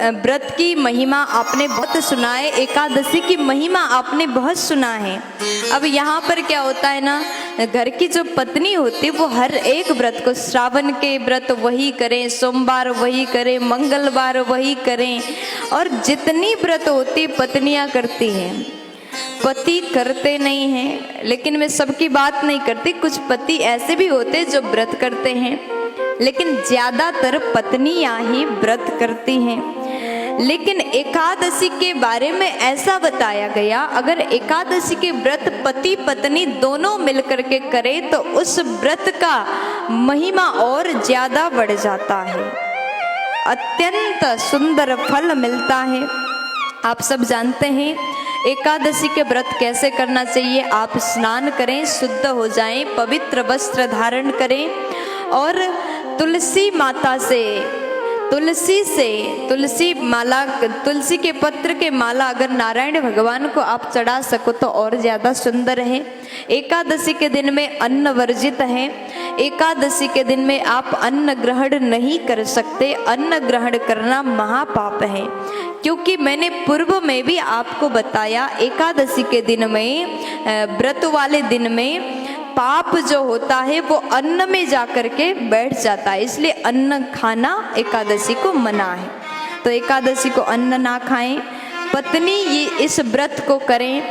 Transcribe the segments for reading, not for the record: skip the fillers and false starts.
व्रत की महिमा आपने बहुत सुना है, एकादशी की महिमा आपने बहुत सुना है। अब यहाँ पर क्या होता है ना, घर की जो पत्नी होती है वो हर एक व्रत को, श्रावण के व्रत वही करें, सोमवार वही करें, मंगलवार वही करें, और जितनी व्रत होती पत्नियां करती हैं। पति करते नहीं हैं, लेकिन मैं सबकी बात नहीं करती, कुछ पति ऐसे भी होते जो व्रत करते हैं, लेकिन ज्यादातर पत्नियां ही व्रत करती हैं। लेकिन एकादशी के बारे में ऐसा बताया गया, अगर एकादशी के व्रत पति पत्नी दोनों मिलकर के करे तो उस व्रत का महिमा और ज्यादा बढ़ जाता है, अत्यंत सुंदर फल मिलता है। आप सब जानते हैं एकादशी के व्रत कैसे करना चाहिए। आप स्नान करें, शुद्ध हो जाएं, पवित्र वस्त्र धारण करें और तुलसी माता से तुलसी माला, तुलसी के पत्र के माला अगर नारायण भगवान को आप चढ़ा सको तो और ज़्यादा सुंदर है। एकादशी के दिन में अन्न वर्जित है। एकादशी के दिन में आप अन्न ग्रहण नहीं कर सकते, अन्न ग्रहण करना महापाप है। क्योंकि मैंने पूर्व में भी आपको बताया, एकादशी के दिन में, व्रत वाले दिन में पाप जो होता है वो अन्न में जाकर के बैठ जाता है, इसलिए अन्न खाना एकादशी को मना है। तो एकादशी को अन्न ना खाएं। पत्नी ये इस व्रत को करें,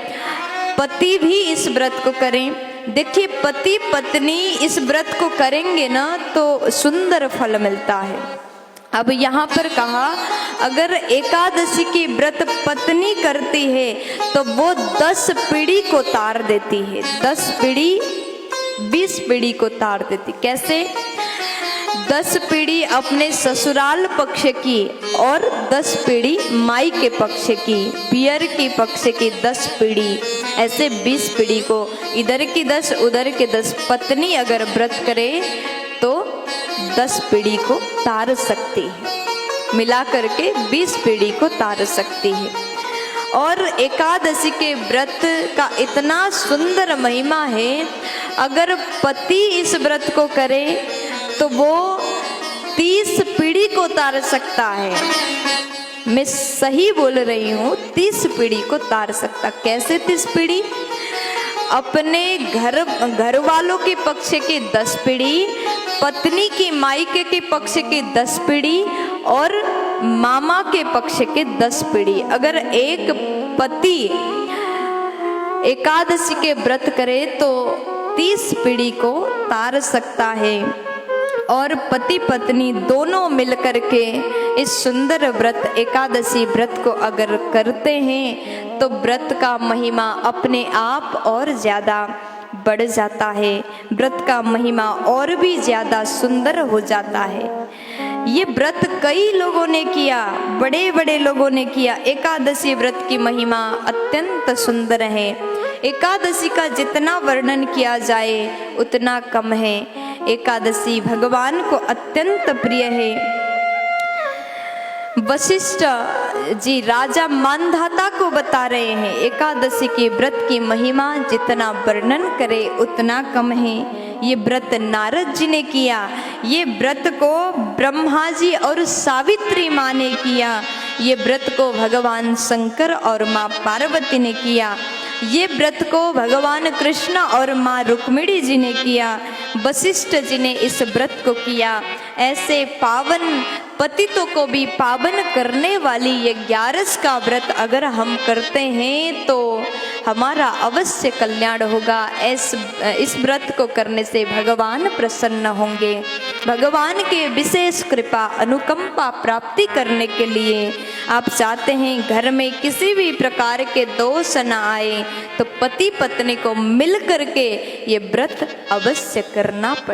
पति भी इस व्रत को करें। देखिए, पति पत्नी इस व्रत को करेंगे ना तो सुंदर फल मिलता है। अब यहाँ पर कहा, अगर एकादशी की व्रत पत्नी करती है तो वो 10 पीढ़ी को तार देती है, 10 पीढ़ी 20 पीढ़ी को तार देती। कैसे? 10 पीढ़ी अपने ससुराल पक्ष की और 10 पीढ़ी माई के पक्ष की, पियर की पक्ष की 10 पीढ़ी, ऐसे 20 पीढ़ी को, इधर की 10 उधर के 10 पत्नी अगर व्रत करे तो 10 पीढ़ी को तार सकती है, मिला करके 20 पीढ़ी को तार सकती है। और एकादशी के व्रत का इतना सुंदर महिमा है, अगर पति इस व्रत को करे तो वो 30 पीढ़ी को तार सकता है। मैं सही बोल रही हूँ, 30 पीढ़ी को तार सकता। कैसे 30 पीढ़ी? अपने घर वालों के पक्ष की 10 पीढ़ी, पत्नी की मायके के पक्ष की 10 पीढ़ी और मामा के पक्ष के 10 पीढ़ी। अगर एक पति एकादशी के व्रत करे तो 30 पीढ़ी को तार सकता है। और पति पत्नी दोनों मिलकर के इस सुंदर व्रत एकादशी व्रत को अगर करते हैं तो व्रत का महिमा अपने आप और ज़्यादा बढ़ जाता है, व्रत का महिमा और भी ज़्यादा सुंदर हो जाता है। ये व्रत कई लोगों ने किया, बड़े बड़े लोगों ने किया। एकादशी व्रत की महिमा अत्यंत सुंदर है। एकादशी का जितना वर्णन किया जाए उतना कम है। एकादशी भगवान को अत्यंत प्रिय है। वशिष्ठ जी राजा मानधाता को बता रहे हैं, एकादशी के व्रत की महिमा जितना वर्णन करे उतना कम है। ये व्रत नारद जी ने किया, ये व्रत को ब्रह्मा जी और सावित्री माँ ने किया, ये व्रत को भगवान शंकर और माँ पार्वती ने किया, ये व्रत को भगवान कृष्ण और माँ रुक्मिणी जी ने किया, वशिष्ठ जी ने इस व्रत को किया। ऐसे पावन पतितों को भी पावन करने वाली ये 11 का व्रत अगर हम करते हैं तो हमारा अवश्य कल्याण होगा। इस व्रत को करने से भगवान प्रसन्न होंगे। भगवान के विशेष कृपा अनुकंपा प्राप्ति करने के लिए आप चाहते हैं घर में किसी भी प्रकार के दोष न आए तो पति पत्नी को मिल करके ये व्रत अवश्य करना पड़े।